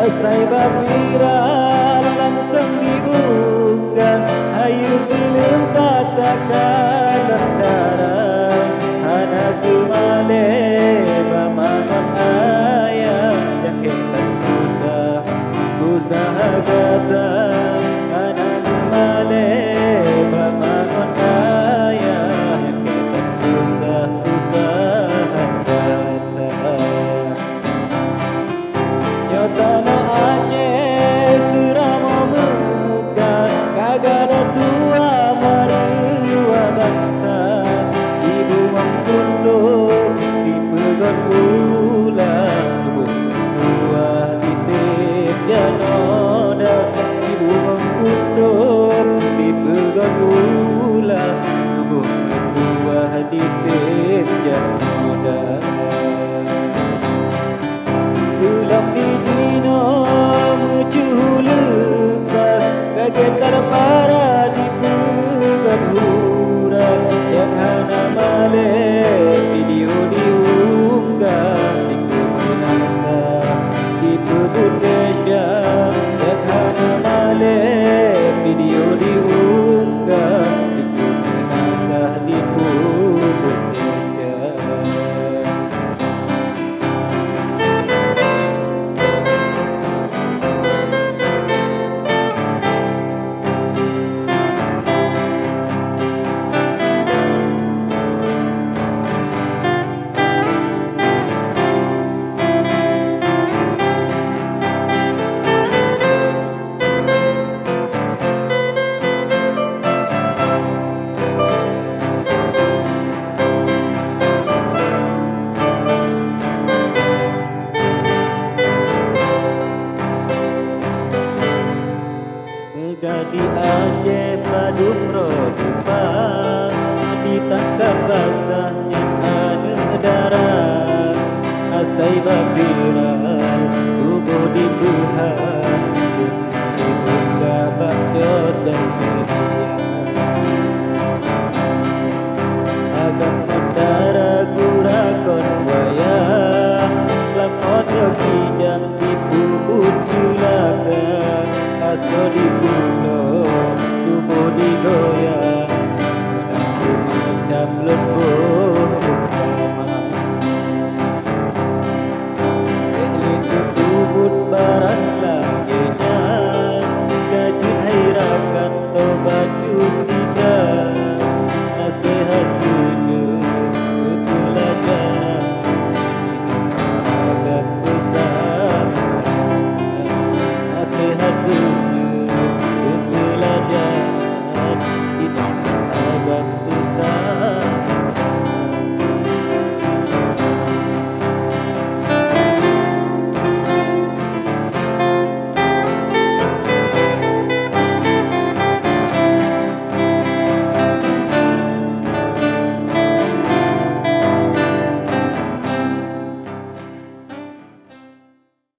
Asai babira langsung diunggah, ayu silim katakan darah. Anak kemale bamangon ayah yang kita usaha kata. Anak kemale bamangon ayah yang kita usaha kata. Nyotano Aceh serama muka, kagak ada tua merua bangsa. Ibu mengkundo di pegon bulan, buah di teja noda. Ibu mengkundo di pegon bulan, buah di teja noda. Ulang di dino mencuhuluka, kagetar para di pegan hurang. Yang hana male video diunggah di kemenasa di pebun desya. Yang hana male video diunggah di kemenasa di pebun desya. Gadi Aceh padung rodupang, ditangkap basahnya anu darah. Asai babir